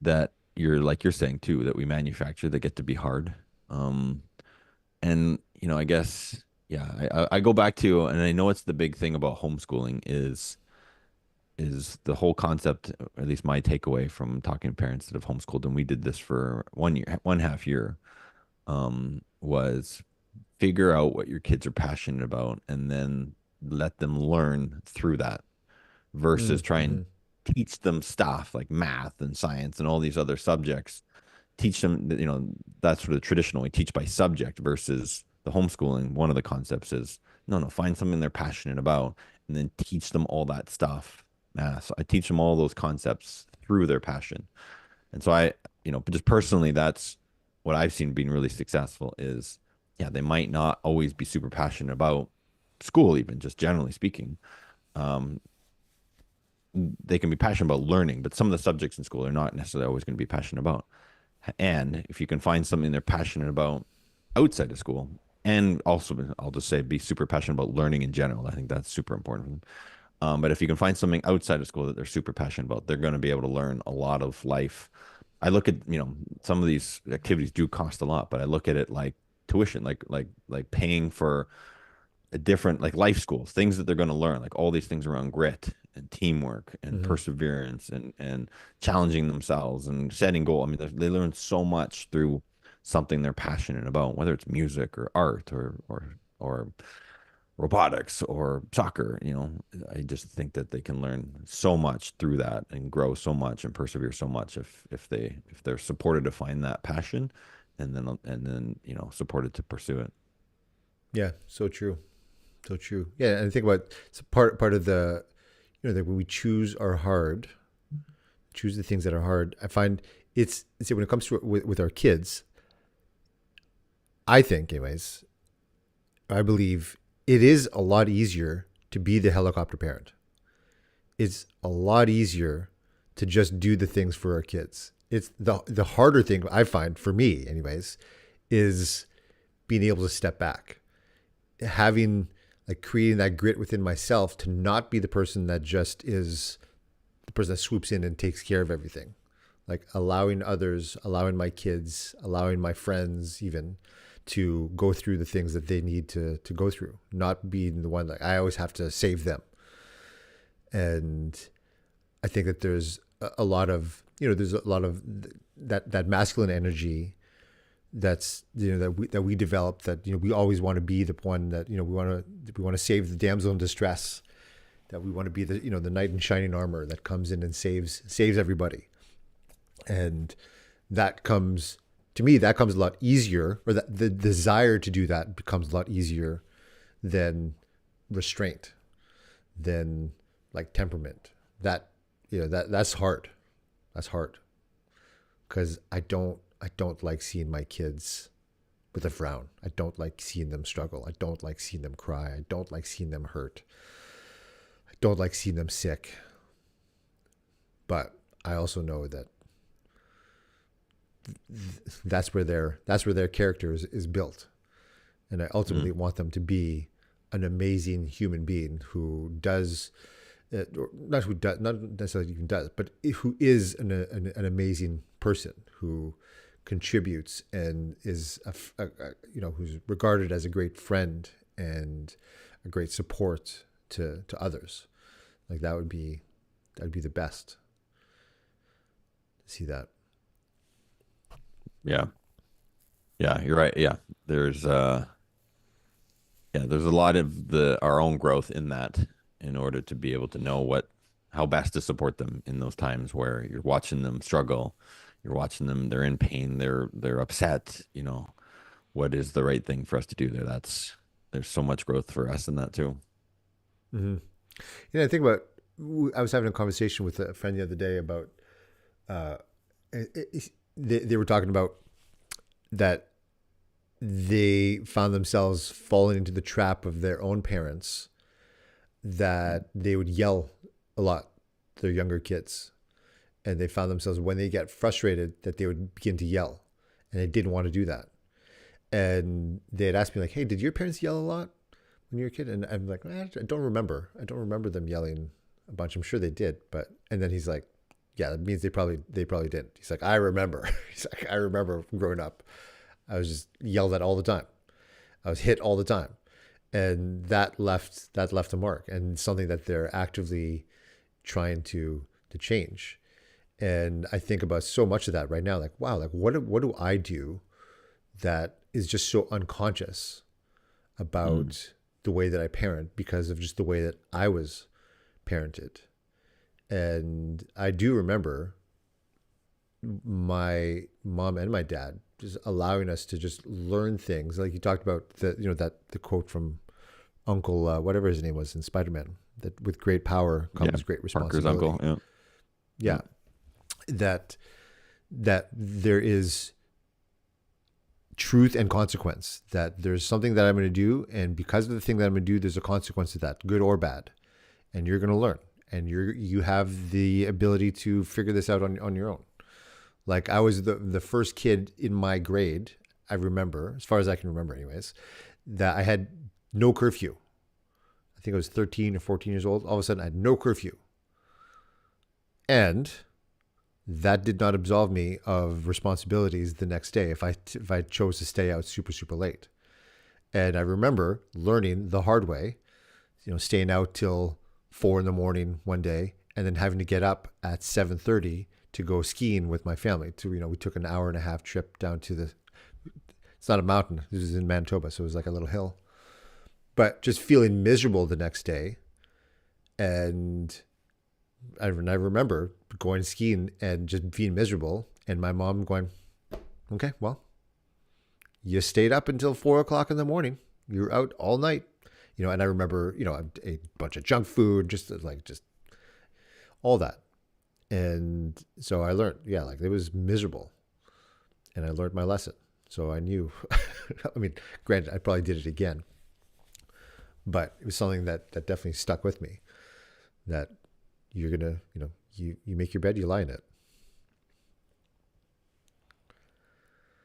that you're saying too that we manufacture that get to be hard. Um and I guess, yeah, I go back to, and I know it's the big thing about homeschooling is the whole concept, or at least my takeaway from talking to parents that have homeschooled, and we did this for 1 year, 1.5 year, was figure out what your kids are passionate about and then let them learn through that versus try and Mm-hmm. teach them stuff like math and science and all these other subjects. Teach them, that's sort of traditional. We teach by subject versus the homeschooling. One of the concepts is no, no, find something they're passionate about and then teach them all that stuff. So I teach them all those concepts through their passion. And so just personally, that's what I've seen being really successful is, yeah, they might not always be super passionate about school, even just generally speaking. Um, they can be passionate about learning, but some of the subjects in school are not necessarily always going to be passionate about. And if you can find something they're passionate about outside of school, and also I'll just say be super passionate about learning in general, I think that's super important for them. But if you can find something outside of school that they're super passionate about, they're going to be able to learn a lot of life. I look at, some of these activities do cost a lot, but I look at it like tuition, like paying for a different, like life schools, things that they're going to learn, like all these things around grit and teamwork and Mm-hmm. perseverance and challenging themselves and setting goal. I mean, they learn so much through something they're passionate about, whether it's music or art or robotics or soccer. I just think that they can learn so much through that and grow so much and persevere so much if they're supported to find that passion and then supported to pursue it. Yeah, so true. So true. Yeah, and I think about it's part of the that when we choose our hard, choose the things that are hard. I find it's when it comes to with our kids. I think, anyways, I believe it is a lot easier to be the helicopter parent. It's a lot easier to just do the things for our kids. It's the harder thing I find for me, anyways, is being able to step back, having like creating that grit within myself to not be the person that just is the person that swoops in and takes care of everything. Like allowing others, allowing my kids, allowing my friends even to go through the things that they need to go through, not being the one like I always have to save them. And I think that there's a lot of there's a lot of that masculine energy that's that we develop, that we always want to be the one that we want to save the damsel in distress, that we want to be the the knight in shining armor that comes in and saves everybody. And that comes to me, that comes a lot easier, or that the desire to do that becomes a lot easier than restraint, than like temperament. That that's hard. That's hard because I don't like seeing my kids with a frown. I don't like seeing them struggle. I don't like seeing them cry. I don't like seeing them hurt. I don't like seeing them sick. But I also know that that's where their character is built, and I ultimately Mm. want them to be an amazing human being who does or not who does, not necessarily even does, but who is an amazing person who contributes and is who's regarded as a great friend and a great support to others. Like that'd be the best to see that. Yeah. Yeah, you're right. Yeah. There's a lot of our own growth in that in order to be able to know how best to support them in those times where you're watching them struggle, you're watching them, they're in pain, they're upset, what is the right thing for us to do there? There's so much growth for us in that too. Mm-hmm. I think about. I was having a conversation with a friend the other day about. Uh, they were talking about that they found themselves falling into the trap of their own parents, that they would yell a lot to their younger kids, and they found themselves when they get frustrated that they would begin to yell, and they didn't want to do that. And they had asked me like, "Hey, did your parents yell a lot when you were a kid?" And I'm like, I don't remember. I don't remember them yelling a bunch. I'm sure they did, but and then he's like, "Yeah, that means they probably didn't." He's like, "I remember." He's like, "I remember growing up, I was just yelled at all the time. I was hit all the time." And that left a mark, and something that they're actively trying to change. And I think about so much of that right now. Like, wow, like what do I do that is just so unconscious Mm. about the way that I parent because of just the way that I was parented. And I do remember my mom and my dad just allowing us to just learn things. Like you talked about the quote from Uncle whatever his name was in Spider-Man, that with great power Yeah. comes great Parker's uncle. responsibility. Yeah. Yeah. Yeah, that there is truth and consequence. That there's something that I'm going to do, and because of the thing that I'm going to do, there's a consequence to that, good or bad, and you're going to learn, and you have the ability to figure this out on your own. Like I was the first kid in my grade. I remember, as far as I can remember, anyways, that I had no curfew. I think I was 13 or 14 years old. All of a sudden, I had no curfew, and that did not absolve me of responsibilities the next day if I chose to stay out super late. And I remember learning the hard way, staying out till 4 in the morning one day, and then having to get up at 7:30 to go skiing with my family. We took an hour and a half trip down to the. It's not a mountain. This is in Manitoba, so it was like a little hill. But just feeling miserable the next day, and I remember going skiing and just being miserable, and my mom going, "Okay, well, you stayed up until 4 o'clock in the morning. You're out all night." And I remember, I ate a bunch of junk food, just all that. And so I learned, yeah, like it was miserable, and I learned my lesson. So I knew, I mean, granted, I probably did it again, but it was something that definitely stuck with me, that you're going to, you make your bed, you lie in it.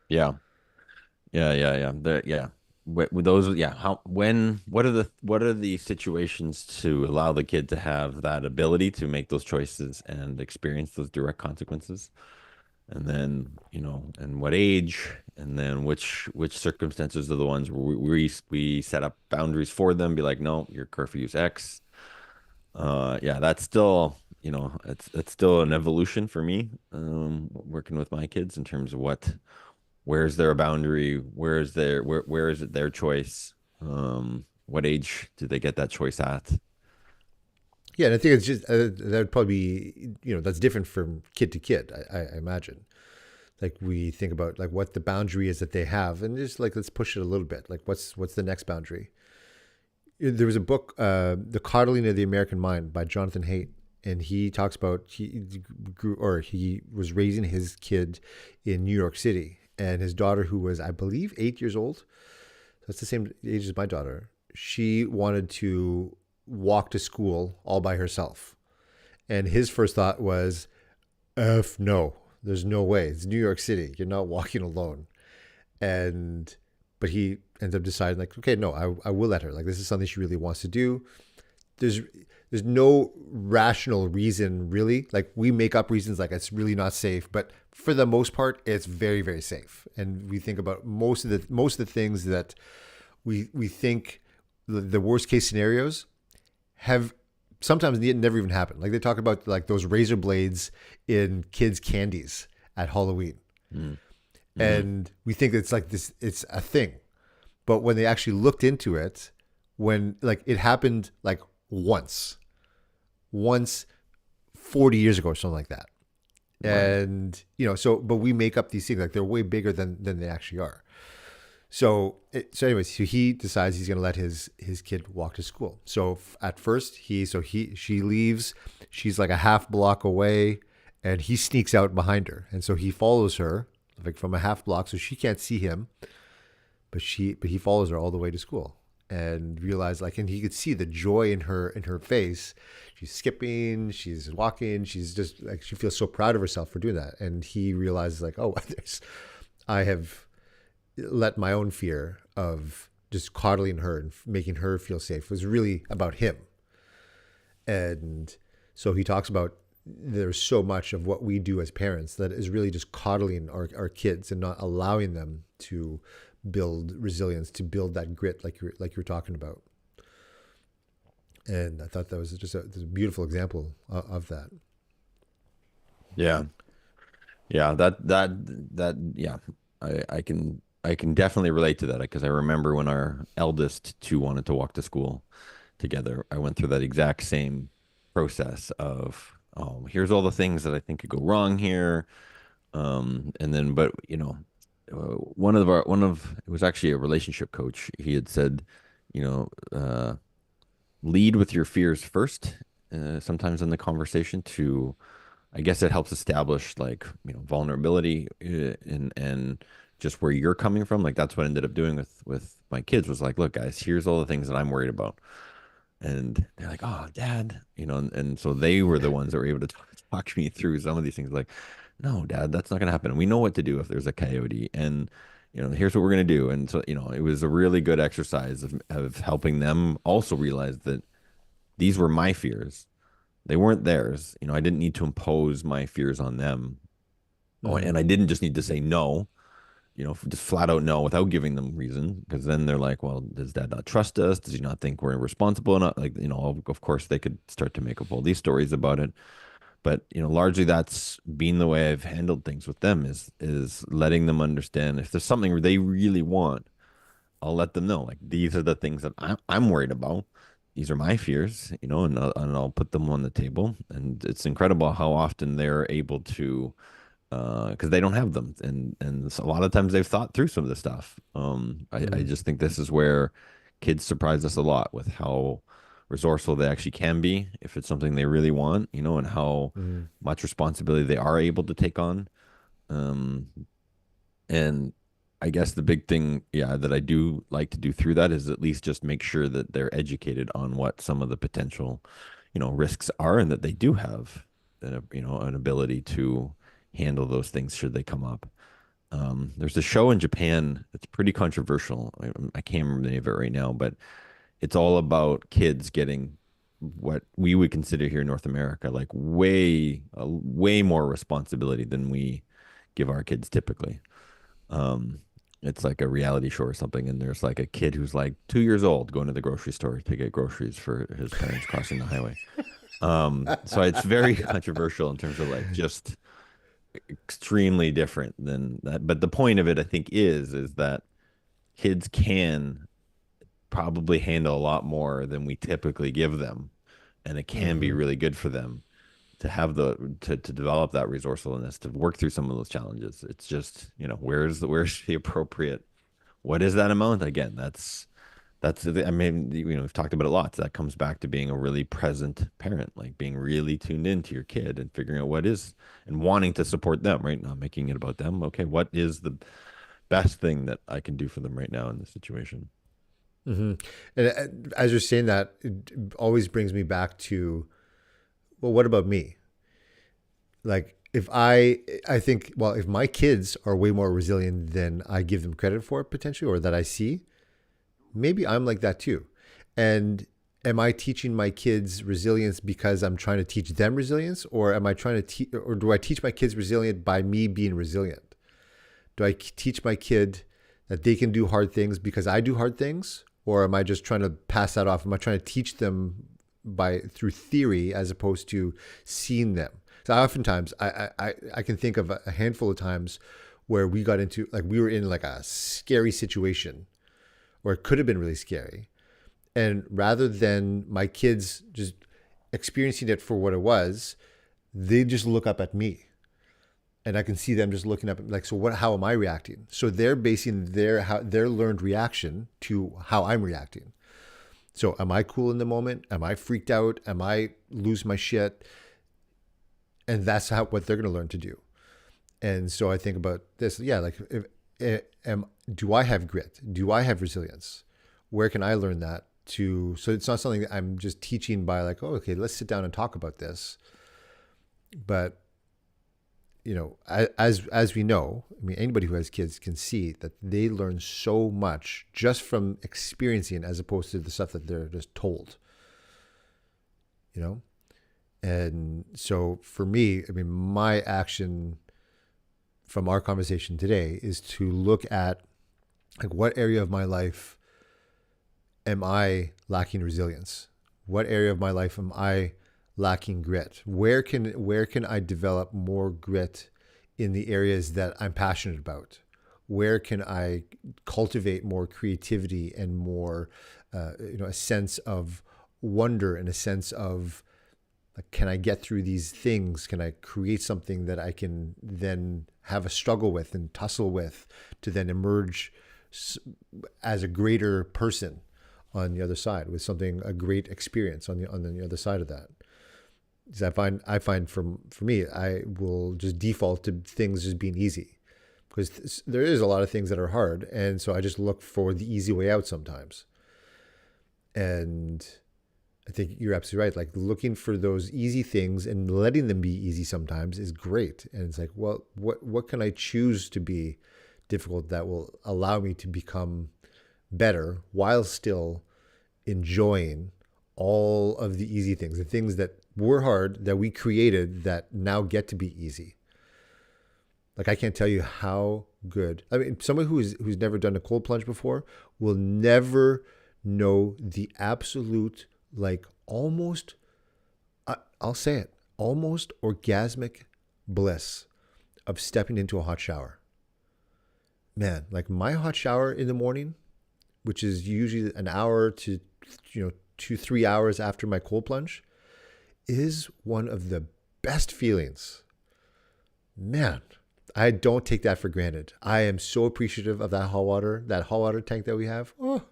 Yeah. Yeah. Yeah. Yeah. Yeah. With those, yeah. What are the situations to allow the kid to have that ability to make those choices and experience those direct consequences? And then, and what age, and then which circumstances are the ones where we set up boundaries for them, be like, no, your curfew is X. Yeah, that's still, it's still an evolution for me, working with my kids in terms of where's their boundary, where is it their choice, what age did they get that choice at? Yeah. And I think it's just, that would probably be, that's different from kid to kid, I imagine. Like we think about like what the boundary is that they have, and just like, let's push it a little bit. Like what's the next boundary? There was a book, The Coddling of the American Mind by Jonathan Haidt, and he talks about he was raising his kid in New York City, and his daughter, who was I believe 8 years old, that's the same age as my daughter. She wanted to walk to school all by herself, and his first thought was, "F no, there's no way. It's New York City. You're not walking alone." And but he ends up deciding like, okay, no, I will let her. Like this is something she really wants to do. there's there's no rational reason really. Like we make up reasons like it's really not safe, but for the most part, it's very very safe. And we think about most of the things that we think the worst case scenarios have sometimes never even happened. Like they talk about like those razor blades in kids' candies at Halloween, Mm. Hmm. and we think it's like this, it's a thing. But when they actually looked into it, when like it happened like once, once 40 years ago or something like that. Right. And so but we make up these things like they're way bigger than they actually are. So anyways, so he decides he's going to let his kid walk to school. So at first she leaves, she's like a half block away, and he sneaks out behind her, and so he follows her like from a half block, so she can't see him, but he follows her all the way to school, and realize like, and he could see the joy in her face. She's skipping, she's walking, she's just like, she feels so proud of herself for doing that, and he realizes like, oh, I have let my own fear of just coddling her and making her feel safe was really about him. And so he talks about there's so much of what we do as parents that is really just coddling our kids and not allowing them to build resilience, to build that grit like you're talking about. And I thought that was just a beautiful example of that. Yeah. Yeah. Yeah. I can definitely relate to that because I remember when our eldest two wanted to walk to school together, I went through that exact same process of, oh, here's all the things that I think could go wrong here. And then, but it was actually a relationship coach. He had said, you know, lead with your fears first, sometimes in the conversation to, I guess it helps establish like, vulnerability, and just where you're coming from. Like that's what I ended up doing with my kids was like, look, guys, here's all the things that I'm worried about. And they're like, oh, dad, and so they were the ones that were able to talk me through some of these things. Like, no, dad, that's not going to happen. We know what to do if there's a coyote. And, here's what we're going to do. And so, it was a really good exercise of helping them also realize that these were my fears. They weren't theirs. I didn't need to impose my fears on them. Oh, Mm-hmm. and I didn't just need to say no, just flat out no without giving them reason, because then they're like, well, does dad not trust us? Does he not think we're responsible enough? Like, of course they could start to make up all these stories about it. But, largely that's been the way I've handled things with them is letting them understand if there's something they really want, I'll let them know. Like these are the things that I'm worried about. These are my fears, and I'll put them on the table. And it's incredible how often they're able to, because they don't have them, and a lot of times they've thought through some of the stuff. I Mm-hmm. just think this is where kids surprise us a lot with how resourceful they actually can be if it's something they really want, and how Mm-hmm. much responsibility they are able to take on. Um, and I guess the big thing, yeah, that I do like to do through that is at least just make sure that they're educated on what some of the potential, risks are, and that they do have an ability to handle those things should they come up. There's a show in Japan that's pretty controversial. I can't remember the name of it right now, but it's all about kids getting what we would consider here in North America like way more responsibility than we give our kids typically. Um, it's like a reality show or something, and there's like a kid who's like 2 years old going to the grocery store to get groceries for his parents crossing the highway. So it's very controversial in terms of like just extremely different than that. But the point of it, I think, is that kids can probably handle a lot more than we typically give them, and it can be Mm-hmm. really good for them to have to develop that resourcefulness to work through some of those challenges. It's just, where's the appropriate, what is that amount? Again, I mean, we've talked about it lots. That comes back to being a really present parent, like being really tuned into your kid and figuring out what is, and wanting to support them, right? Not making it about them. Okay, what is the best thing that I can do for them right now in this situation? Mm-hmm. And as you're saying that, it always brings me back to, well, what about me? Like if I think, well, if my kids are way more resilient than I give them credit for potentially, or that I see, maybe I'm like that too. And am I teaching my kids resilience because I'm trying to teach them resilience, or am I trying to teach, or do I teach my kids resilient by me being resilient? Do I teach my kid that they can do hard things because I do hard things, or am I just trying to pass that off? Am I trying to teach them by through theory as opposed to seeing them? So oftentimes I can think of a handful of times where we got into, like, we were in like a scary situation, or it could have been really scary. And rather than my kids just experiencing it for what it was, they just look up at me. And I can see them just looking up, like, so what? How am I reacting? So they're basing their learned reaction to how I'm reacting. So am I cool in the moment? Am I freaked out? Am I lose my shit? And that's what they're going to learn to do. And so I think about this. Yeah, like, do I have grit? Do I have resilience? Where can I learn that? So it's not something that I'm just teaching by, like, oh, okay, let's sit down and talk about this. But as we know, I mean, anybody who has kids can see that they learn so much just from experiencing, as opposed to the stuff that they're just told. And so for me, I mean, my action from our conversation today is to look at, like, what area of my life am I lacking resilience? What area of my life am I lacking grit? Where can I develop more grit in the areas that I'm passionate about? Where can I cultivate more creativity and more, a sense of wonder and a sense of, like, can I get through these things? Can I create something that I can then have a struggle with and tussle with to then emerge as a greater person on the other side, with a great experience on the other side of that? Because I find for me, I will just default to things just being easy, because there is a lot of things that are hard, and so I just look for the easy way out sometimes. And I think you're absolutely right. Like, looking for those easy things and letting them be easy sometimes is great. And it's like, well, what can I choose to be difficult that will allow me to become better while still enjoying all of the easy things, the things that were hard that we created that now get to be easy. Like, I can't tell you how good. I mean, someone who's never done a cold plunge before will never know the absolute, like, almost, I'll say it, almost orgasmic bliss of stepping into a hot shower. Man, like, my hot shower in the morning, which is usually an hour to 2-3 hours after my cold plunge, is one of the best feelings. Man, I don't take that for granted. I am so appreciative of that hot water tank that we have. Oh,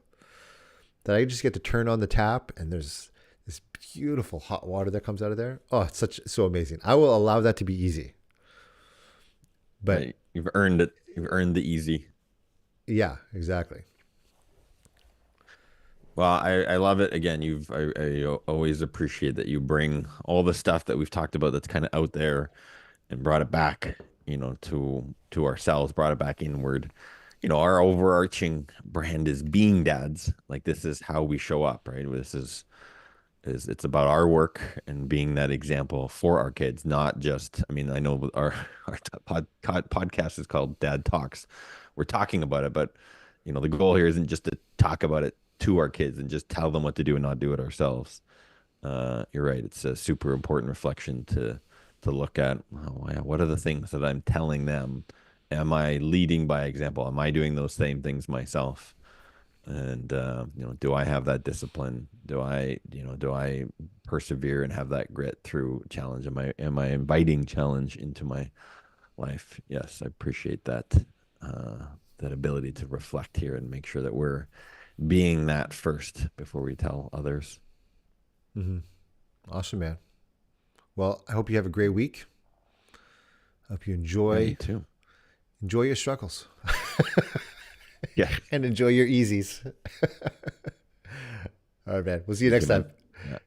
that I just get to turn on the tap and there's this beautiful hot water that comes out of there. Oh, it's so amazing. I will allow that to be easy. But Right. You've earned it. You've earned the easy. yeah, exactly. Well, I love it. Again, I always appreciate that you bring all the stuff that we've talked about that's kind of out there and brought it back, to ourselves, brought it back inward. Our overarching brand is being dads. Like, this is how we show up, right? This is it's about our work and being that example for our kids, not just, I mean, I know our podcast is called Dad Talks. We're talking about it, but the goal here isn't just to talk about it to our kids and just tell them what to do and not do it ourselves. You're right. It's a super important reflection to look at. Oh, yeah, what are the things that I'm telling them? Am I leading by example? Am I doing those same things myself? And do I have that discipline? Do I persevere and have that grit through challenge? Am I inviting challenge into my life? Yes, I appreciate that ability to reflect here and make sure that we're being that first before we tell others. Mm-hmm. Awesome, man. Well, I hope you have a great week. I hope you Me too. enjoy your struggles. Yeah. And enjoy your easies. All right, man. We'll see you next time. Yeah.